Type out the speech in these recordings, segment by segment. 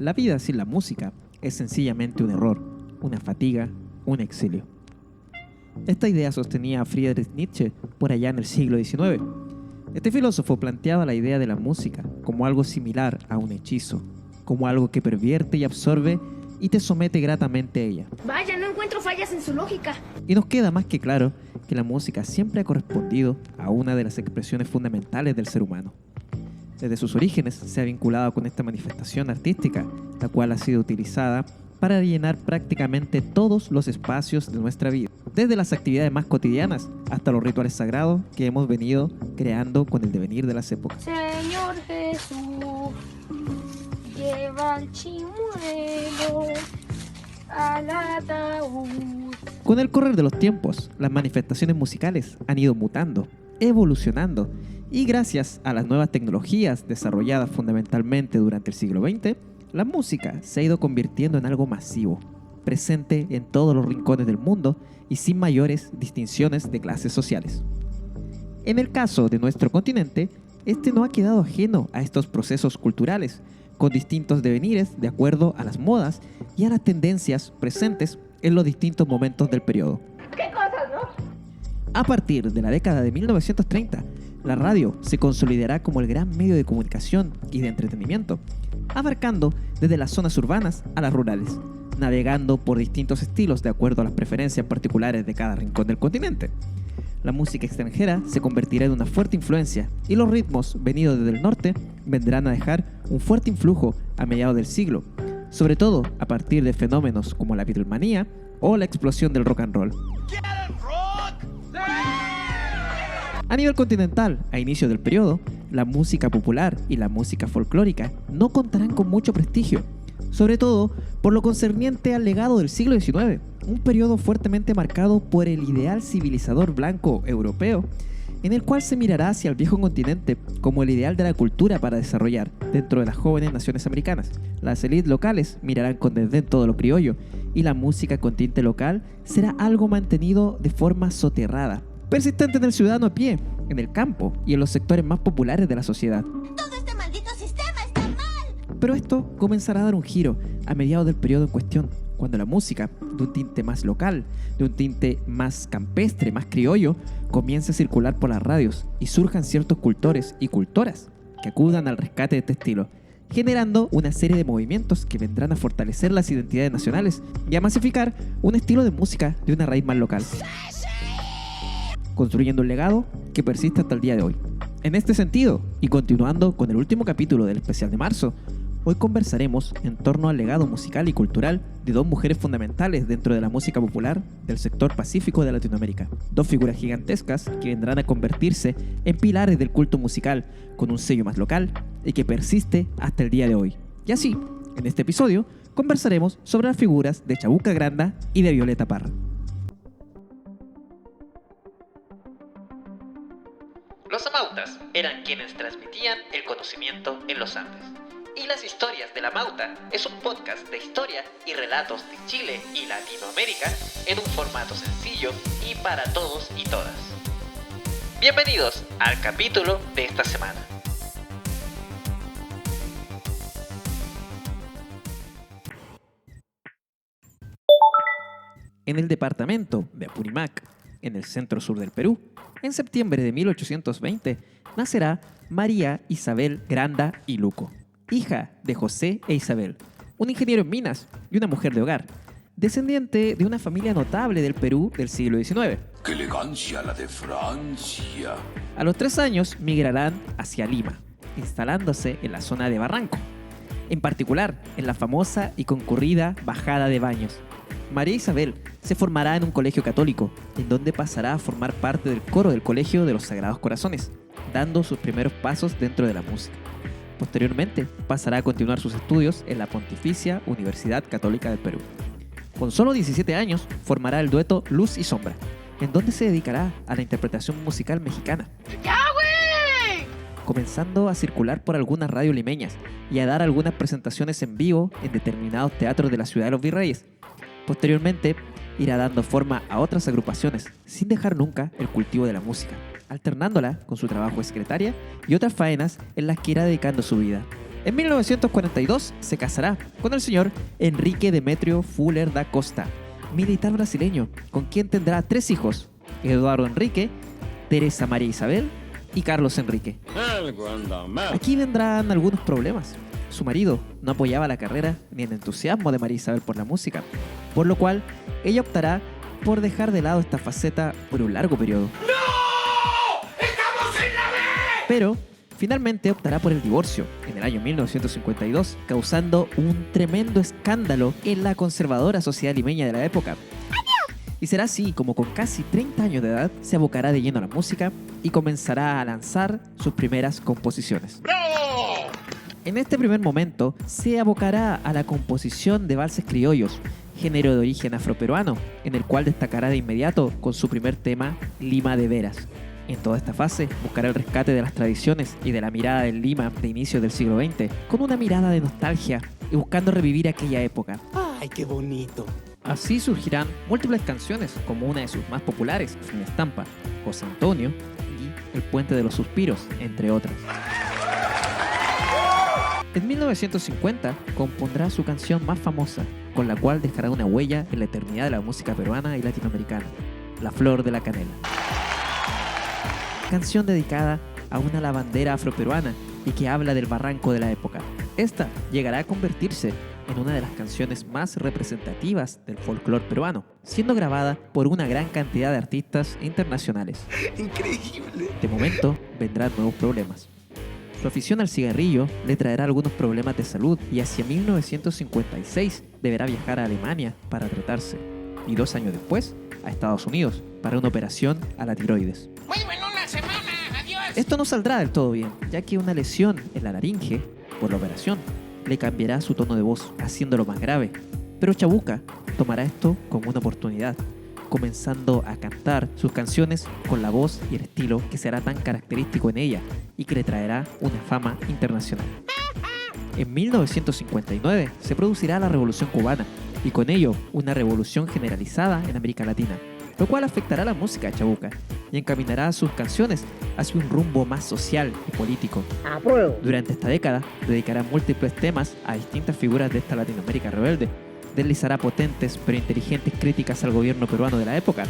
La vida sin la música es sencillamente un error, una fatiga, un exilio. Esta idea sostenía a Friedrich Nietzsche por allá en el siglo XIX. Este filósofo planteaba la idea de la música como algo similar a un hechizo, como algo que pervierte y absorbe y te somete gratamente a ella. Vaya, no encuentro fallas en su lógica. Y nos queda más que claro que la música siempre ha correspondido a una de las expresiones fundamentales del ser humano. Desde sus orígenes se ha vinculado con esta manifestación artística, la cual ha sido utilizada para llenar prácticamente todos los espacios de nuestra vida, desde las actividades más cotidianas hasta los rituales sagrados que hemos venido creando con el devenir de las épocas. Señor Jesús, lleva al chimuelo al ataúd. Con el correr de los tiempos, las manifestaciones musicales han ido mutando, evolucionando, y gracias a las nuevas tecnologías desarrolladas fundamentalmente durante el siglo XX, la música se ha ido convirtiendo en algo masivo, presente en todos los rincones del mundo y sin mayores distinciones de clases sociales. En el caso de nuestro continente, este no ha quedado ajeno a estos procesos culturales, con distintos devenires de acuerdo a las modas y a las tendencias presentes en los distintos momentos del periodo. ¿Qué cosas, no? A partir de la década de 1930, la radio se consolidará como el gran medio de comunicación y de entretenimiento, abarcando desde las zonas urbanas a las rurales, navegando por distintos estilos de acuerdo a las preferencias particulares de cada rincón del continente. La música extranjera se convertirá en una fuerte influencia y los ritmos venidos desde el norte vendrán a dejar un fuerte influjo a mediados del siglo, sobre todo a partir de fenómenos como la Beatlemanía o la explosión del rock and roll. A nivel continental, a inicio del periodo, la música popular y la música folclórica no contarán con mucho prestigio, sobre todo por lo concerniente al legado del siglo XIX, un periodo fuertemente marcado por el ideal civilizador blanco europeo, en el cual se mirará hacia el viejo continente como el ideal de la cultura para desarrollar dentro de las jóvenes naciones americanas. Las élites locales mirarán con desdén todo lo criollo, y la música con tinte local será algo mantenido de forma soterrada, persistente en el ciudadano a pie, en el campo y en los sectores más populares de la sociedad. Todo este maldito sistema está mal. Pero esto comenzará a dar un giro a mediados del periodo en cuestión, cuando la música, de un tinte más local, de un tinte más campestre, más criollo, comience a circular por las radios y surjan ciertos cultores y cultoras que acudan al rescate de este estilo, generando una serie de movimientos que vendrán a fortalecer las identidades nacionales y a masificar un estilo de música de una raíz más local, construyendo un legado que persiste hasta el día de hoy. En este sentido, y continuando con el último capítulo del especial de marzo, hoy conversaremos en torno al legado musical y cultural de dos mujeres fundamentales dentro de la música popular del sector pacífico de Latinoamérica. Dos figuras gigantescas que vendrán a convertirse en pilares del culto musical con un sello más local y que persiste hasta el día de hoy. Y así, en este episodio, conversaremos sobre las figuras de Chabuca Granda y de Violeta Parra. Los amautas eran quienes transmitían el conocimiento en los Andes. Y Las Historias de la Mauta es un podcast de historia y relatos de Chile y Latinoamérica en un formato sencillo y para todos y todas. Bienvenidos al capítulo de esta semana. En el departamento de Apurímac, en el centro sur del Perú, en septiembre de 1820, nacerá María Isabel Granda y Luco, hija de José e Isabel, un ingeniero en minas y una mujer de hogar, descendiente de una familia notable del Perú del siglo XIX. ¡Qué elegancia la de Francia! A los 3 años migrarán hacia Lima, instalándose en la zona de Barranco, en particular en la famosa y concurrida Bajada de Baños. María Isabel se formará en un colegio católico, en donde pasará a formar parte del coro del Colegio de los Sagrados Corazones, dando sus primeros pasos dentro de la música. Posteriormente, pasará a continuar sus estudios en la Pontificia Universidad Católica del Perú. Con solo 17 años, formará el dueto Luz y Sombra, en donde se dedicará a la interpretación musical mexicana, ¡Ya, güey! comenzando a circular por algunas radios limeñas y a dar algunas presentaciones en vivo en determinados teatros de la ciudad de los Virreyes. Posteriormente, irá dando forma a otras agrupaciones, sin dejar nunca el cultivo de la música, alternándola con su trabajo de secretaria y otras faenas en las que irá dedicando su vida. En 1942 se casará con el señor Enrique Demetrio Fuller da Costa, militar brasileño, con quien tendrá 3 hijos: Eduardo Enrique, Teresa María Isabel y Carlos Enrique. Aquí vendrán algunos problemas. Su marido no apoyaba la carrera ni el entusiasmo de María Isabel por la música, por lo cual ella optará por dejar de lado esta faceta por un largo periodo. ¡No! ¡Estamos en la B! Pero finalmente optará por el divorcio en el año 1952, causando un tremendo escándalo en la conservadora sociedad limeña de la época. Y será así como con casi 30 años de edad se abocará de lleno a la música y comenzará a lanzar sus primeras composiciones. ¡Bravo! En este primer momento se abocará a la composición de valses criollos, género de origen afroperuano, en el cual destacará de inmediato con su primer tema, Lima de Veras. En toda esta fase buscará el rescate de las tradiciones y de la mirada del Lima de inicio del siglo XX, con una mirada de nostalgia y buscando revivir aquella época. ¡Ay, qué bonito! Así surgirán múltiples canciones, como una de sus más populares, Sin Estampa, José Antonio y El Puente de los Suspiros, entre otras. En 1950 compondrá su canción más famosa, con la cual dejará una huella en la eternidad de la música peruana y latinoamericana, La Flor de la Canela. Canción dedicada a una lavandera afroperuana y que habla del barranco de la época. Esta llegará a convertirse en una de las canciones más representativas del folclore peruano, siendo grabada por una gran cantidad de artistas internacionales. ¡Increíble! De momento, vendrán nuevos problemas. Su afición al cigarrillo le traerá algunos problemas de salud y hacia 1956 deberá viajar a Alemania para tratarse, y 2 años después a Estados Unidos para una operación a la tiroides. Vuelvo en una semana, adiós. Esto no saldrá del todo bien, ya que una lesión en la laringe, por la operación, le cambiará su tono de voz, haciéndolo más grave. Pero Chabuca tomará esto como una oportunidad, comenzando a cantar sus canciones con la voz y el estilo que será tan característico en ella y que le traerá una fama internacional. En 1959 se producirá la Revolución Cubana y con ello una revolución generalizada en América Latina, lo cual afectará la música de Chabuca y encaminará sus canciones hacia un rumbo más social y político. Durante esta década dedicará múltiples temas a distintas figuras de esta Latinoamérica rebelde, deslizará potentes pero inteligentes críticas al gobierno peruano de la época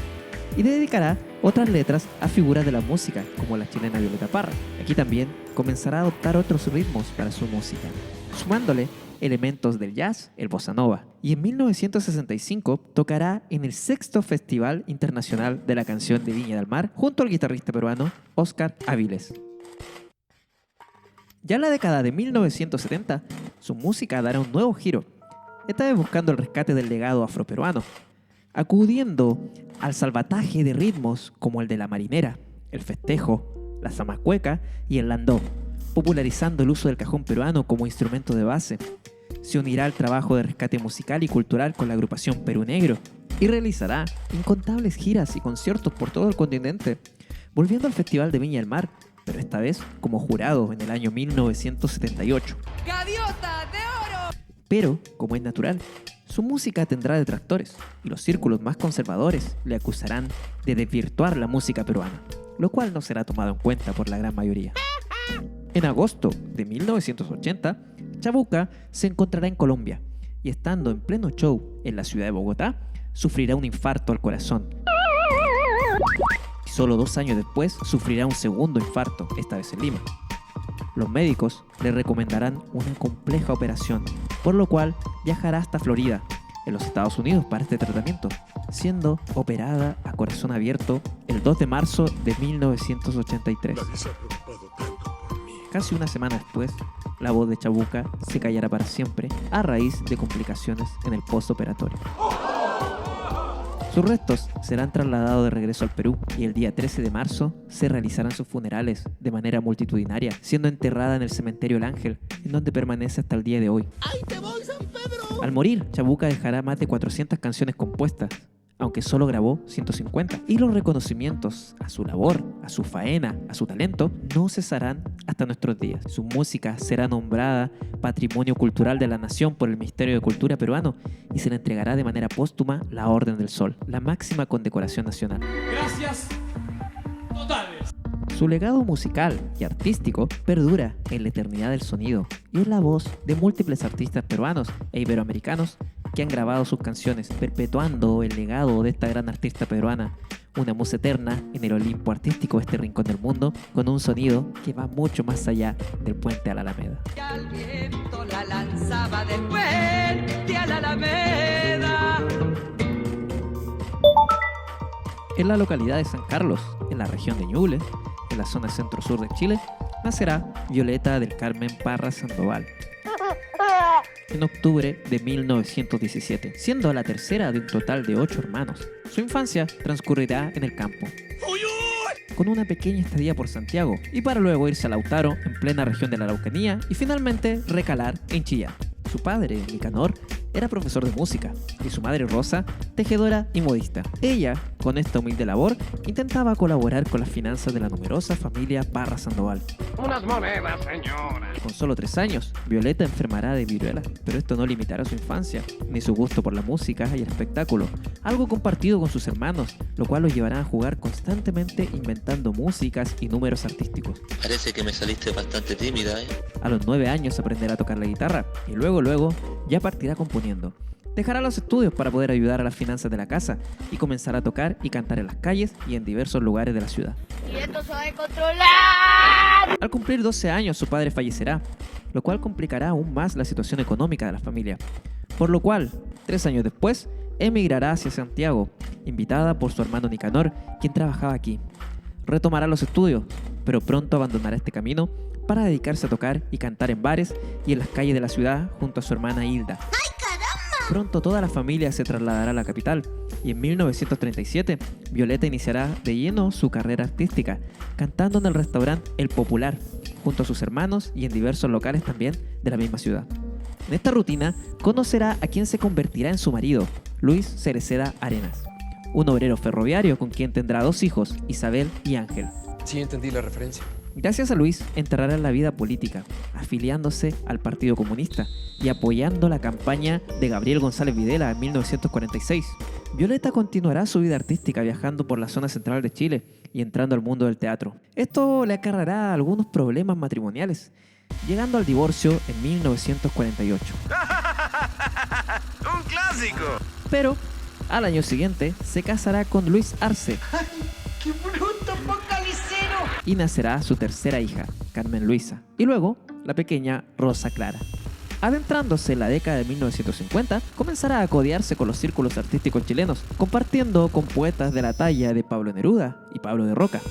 y dedicará otras letras a figuras de la música como la chilena Violeta Parra. Aquí también comenzará a adoptar otros ritmos para su música, sumándole elementos del jazz, el bossa nova, y en 1965 tocará en el 6º Festival Internacional de la Canción de Viña del Mar junto al guitarrista peruano Óscar Áviles. Ya en la década de 1970, su música dará un nuevo giro, esta vez buscando el rescate del legado afroperuano, acudiendo al salvataje de ritmos como el de la marinera, el festejo, la zamacueca y el landó, popularizando el uso del cajón peruano como instrumento de base. Se unirá al trabajo de rescate musical y cultural con la agrupación Perú Negro y realizará incontables giras y conciertos por todo el continente, volviendo al Festival de Viña del Mar, pero esta vez como jurado en el año 1978. ¡Gaviota de oro! Pero, como es natural, su música tendrá detractores y los círculos más conservadores le acusarán de desvirtuar la música peruana, lo cual no será tomado en cuenta por la gran mayoría. En agosto de 1980, Chabuca se encontrará en Colombia y estando en pleno show en la ciudad de Bogotá, sufrirá un infarto al corazón. Y solo 2 años después sufrirá un segundo infarto, esta vez en Lima. Los médicos le recomendarán una compleja operación, por lo cual viajará hasta Florida, en los Estados Unidos, para este tratamiento, siendo operada a corazón abierto el 2 de marzo de 1983. Casi una semana después, la voz de Chabuca se callará para siempre a raíz de complicaciones en el postoperatorio. Sus restos serán trasladados de regreso al Perú y el día 13 de marzo se realizarán sus funerales de manera multitudinaria, siendo enterrada en el cementerio El Ángel, en donde permanece hasta el día de hoy. ¡Ay, te voy, San Pedro! Al morir, Chabuca dejará más de 400 canciones compuestas, aunque solo grabó 150. Y los reconocimientos a su labor, a su faena, a su talento, no cesarán hasta nuestros días. Su música será nombrada Patrimonio Cultural de la Nación por el Ministerio de Cultura peruano y se le entregará de manera póstuma la Orden del Sol, la máxima condecoración nacional. Gracias totales. Su legado musical y artístico perdura en la eternidad del sonido y es la voz de múltiples artistas peruanos e iberoamericanos que han grabado sus canciones, perpetuando el legado de esta gran artista peruana, una musa eterna en el Olimpo artístico de este rincón del mundo, con un sonido que va mucho más allá del puente a la Alameda. Y al viento la lanzaba del puente a la Alameda. En la localidad de San Carlos, en la región de Ñuble, en la zona centro-sur de Chile, nacerá Violeta del Carmen Parra Sandoval en octubre de 1917, siendo la tercera de un total de 8 hermanos. Su infancia transcurrirá en el campo, con una pequeña estadía por Santiago, y para luego irse a Lautaro, en plena región de la Araucanía, y finalmente recalar en Chillán. Su padre, Nicanor, era profesor de música, y su madre Rosa, tejedora y modista. Ella, con esta humilde labor, intentaba colaborar con las finanzas de la numerosa familia Parra Sandoval. Unas monedas, señora. Con solo 3 años, Violeta enfermará de viruela, pero esto no limitará su infancia, ni su gusto por la música y el espectáculo, algo compartido con sus hermanos, lo cual los llevará a jugar constantemente inventando músicas y números artísticos. Parece que me saliste bastante tímida, ¿eh? A los 9 años aprenderá a tocar la guitarra y luego ya partirá componiendo. Dejará los estudios para poder ayudar a las finanzas de la casa y comenzará a tocar y cantar en las calles y en diversos lugares de la ciudad. Y esto se va a controlar. Al cumplir 12 años su padre fallecerá, lo cual complicará aún más la situación económica de la familia, por lo cual, 3 años después, emigrará hacia Santiago, invitada por su hermano Nicanor, quien trabajaba aquí. Retomará los estudios, pero pronto abandonará este camino para dedicarse a tocar y cantar en bares y en las calles de la ciudad junto a su hermana Hilda. ¡Ay, caramba! Pronto toda la familia se trasladará a la capital y en 1937 Violeta iniciará de lleno su carrera artística, cantando en el restaurante El Popular, junto a sus hermanos y en diversos locales también de la misma ciudad. En esta rutina conocerá a quien se convertirá en su marido, Luis Cereceda Arenas, un obrero ferroviario con quien tendrá 2 hijos, Isabel y Ángel. Sí, entendí la referencia. Gracias a Luis entrará en la vida política, afiliándose al Partido Comunista y apoyando la campaña de Gabriel González Videla en 1946. Violeta continuará su vida artística viajando por la zona central de Chile y entrando al mundo del teatro. Esto le acarreará algunos problemas matrimoniales, llegando al divorcio en 1948. ¡Un clásico! Pero al año siguiente se casará con Luis Arce. ¡Qué bruto focalicero! Y nacerá su tercera hija, Carmen Luisa, y luego la pequeña Rosa Clara. Adentrándose en la década de 1950, comenzará a codearse con los círculos artísticos chilenos, compartiendo con poetas de la talla de Pablo Neruda y Pablo de Roca.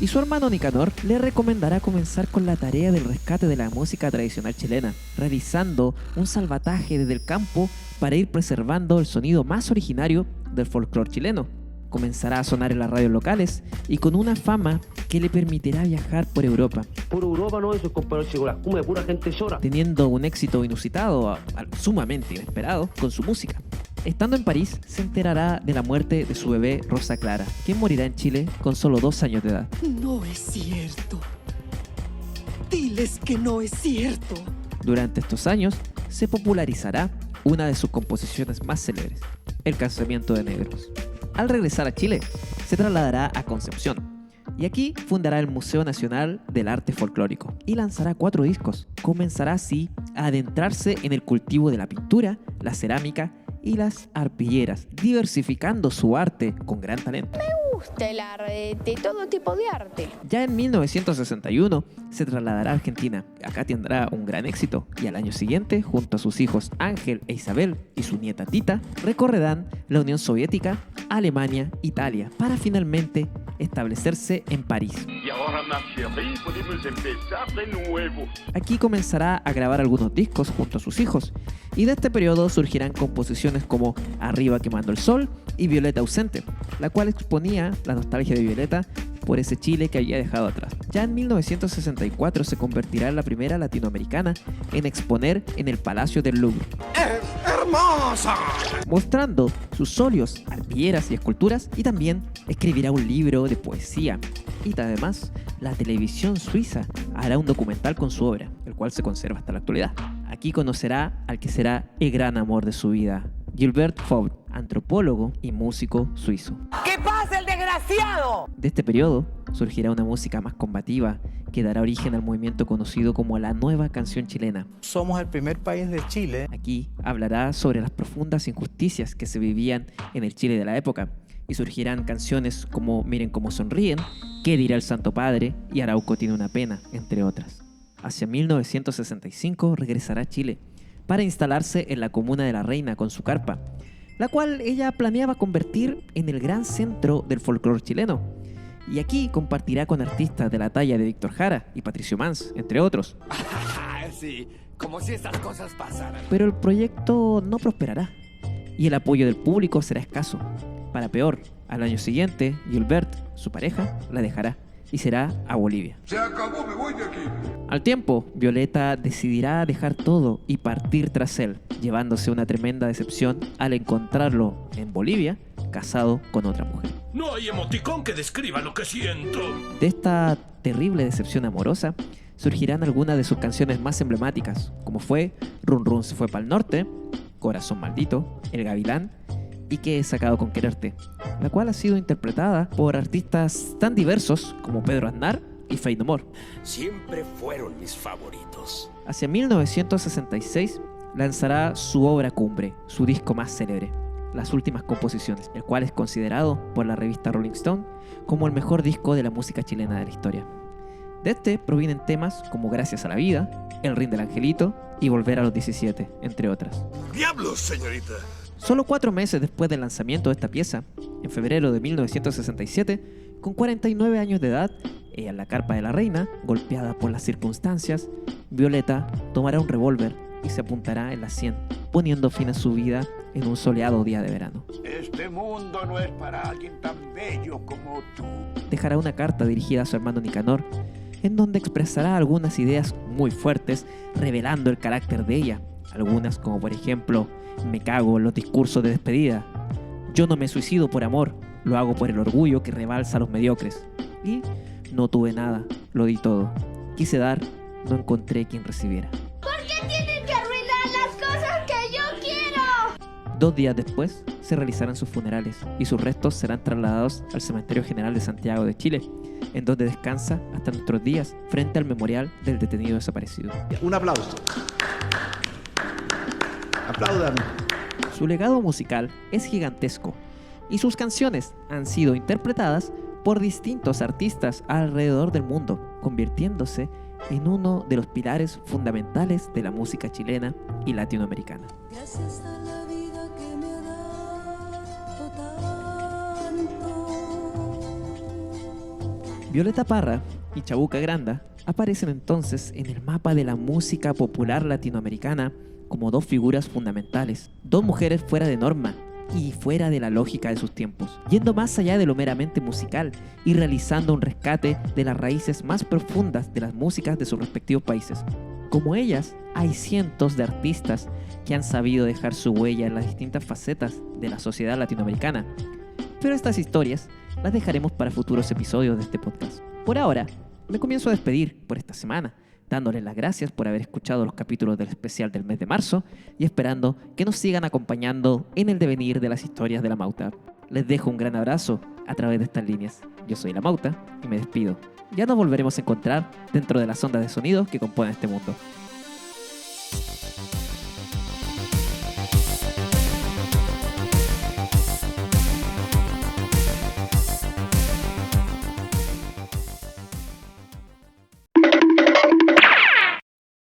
Y su hermano Nicanor le recomendará comenzar con la tarea del rescate de la música tradicional chilena, realizando un salvataje desde el campo para ir preservando el sonido más originario del folclore chileno. Comenzará a sonar en las radios locales y con una fama que le permitirá viajar por Europa. Por Europa no, esos compañeros chicos, las cumbres, pura gente llora. Teniendo un éxito inusitado, sumamente inesperado, con su música. Estando en París, se enterará de la muerte de su bebé Rosa Clara, quien morirá en Chile con solo 2 años de edad. No es cierto. Diles que no es cierto. Durante estos años, se popularizará una de sus composiciones más célebres, El Casamiento de Negros. Al regresar a Chile, se trasladará a Concepción y aquí fundará el Museo Nacional del Arte Folclórico y lanzará 4 discos. Comenzará así a adentrarse en el cultivo de la pintura, la cerámica y las arpilleras, diversificando su arte con gran talento. Gusta el arte, todo tipo de arte. Ya en 1961 se trasladará a Argentina. Acá tendrá un gran éxito y al año siguiente, junto a sus hijos Ángel e Isabel y su nieta Tita, recorrerán la Unión Soviética, Alemania, Italia, para finalmente establecerse en París. Y ahora, ma chérie, podemos empezar de nuevo. Aquí comenzará a grabar algunos discos junto a sus hijos y de este periodo surgirán composiciones como Arriba quemando el sol y Violeta ausente, la cual exponía la nostalgia de Violeta por ese Chile que había dejado atrás. Ya en 1964 se convertirá en la primera latinoamericana en exponer en el Palacio del Louvre. ¡Es hermosa! Mostrando sus óleos, arpilleras y esculturas, y también escribirá un libro de poesía. Y además, la televisión suiza hará un documental con su obra, el cual se conserva hasta la actualidad. Aquí conocerá al que será el gran amor de su vida, Gilbert Fault, antropólogo y músico suizo. ¿Qué pasa, el desgraciado? desgraciado! De este periodo surgirá una música más combativa que dará origen al movimiento conocido como la Nueva Canción Chilena. Somos el primer país de Chile. Aquí hablará sobre las profundas injusticias que se vivían en el Chile de la época y surgirán canciones como Miren cómo sonríen, ¿Qué dirá el Santo Padre? Y Arauco tiene una pena, entre otras. Hacia 1965 regresará a Chile para instalarse en la comuna de La Reina con su carpa, la cual ella planeaba convertir en el gran centro del folclore chileno. Y aquí compartirá con artistas de la talla de Víctor Jara y Patricio Mans, entre otros. Sí, como si estas cosas pasaran. Pero el proyecto no prosperará y el apoyo del público será escaso. Para peor, al año siguiente, Gilbert, su pareja, la dejará y será a Bolivia. Se acabó, me voy de aquí. Al tiempo, Violeta decidirá dejar todo y partir tras él, llevándose una tremenda decepción al encontrarlo en Bolivia, casado con otra mujer. No hay emoticón que describa lo que siento. De esta terrible decepción amorosa, surgirán algunas de sus canciones más emblemáticas, como fue Run Run se fue pa'l norte, Corazón maldito, El gavilán y ¿Qué he sacado con quererte?, la cual ha sido interpretada por artistas tan diversos como Pedro Aznar y Faith No More. Siempre fueron mis favoritos. Hacia 1966 lanzará su obra cumbre, su disco más célebre, Las últimas composiciones, el cual es considerado por la revista Rolling Stone como el mejor disco de la música chilena de la historia. De este provienen temas como Gracias a la vida, El ring del angelito y Volver a los 17, entre otras. ¡Diablos, señorita! Solo 4 meses después del lanzamiento de esta pieza, en febrero de 1967, con 49 años de edad, en la carpa de La Reina, golpeada por las circunstancias, Violeta tomará un revólver y se apuntará en la sien, poniendo fin a su vida en un soleado día de verano. Este mundo no es para alguien tan bello como tú. Dejará una carta dirigida a su hermano Nicanor, en donde expresará algunas ideas muy fuertes, revelando el carácter de ella. Algunas como por ejemplo, me cago en los discursos de despedida. Yo no me suicido por amor, lo hago por el orgullo que rebalsa a los mediocres. Y no tuve nada, lo di todo. Quise dar, no encontré quien recibiera. ¿Por qué tienen que arruinar las cosas que yo quiero? 2 días después se realizarán sus funerales y sus restos serán trasladados al Cementerio General de Santiago de Chile, en donde descansa hasta nuestros días frente al memorial del detenido desaparecido. Un aplauso. Aplaudan. Su legado musical es gigantesco y sus canciones han sido interpretadas por distintos artistas alrededor del mundo, convirtiéndose en uno de los pilares fundamentales de la música chilena y latinoamericana. Gracias a la vida que me ha dado tanto. Violeta Parra y Chabuca Granda aparecen entonces en el mapa de la música popular latinoamericana como 2 figuras fundamentales, 2 mujeres fuera de norma y fuera de la lógica de sus tiempos, yendo más allá de lo meramente musical y realizando un rescate de las raíces más profundas de las músicas de sus respectivos países. Como ellas, hay cientos de artistas que han sabido dejar su huella en las distintas facetas de la sociedad latinoamericana, pero estas historias las dejaremos para futuros episodios de este podcast. Por ahora, me comienzo a despedir por esta semana, dándoles las gracias por haber escuchado los capítulos del especial del mes de marzo y esperando que nos sigan acompañando en el devenir de las historias de La Mauta. Les dejo un gran abrazo a través de estas líneas. Yo soy La Mauta y me despido. Ya nos volveremos a encontrar dentro de las ondas de sonido que componen este mundo.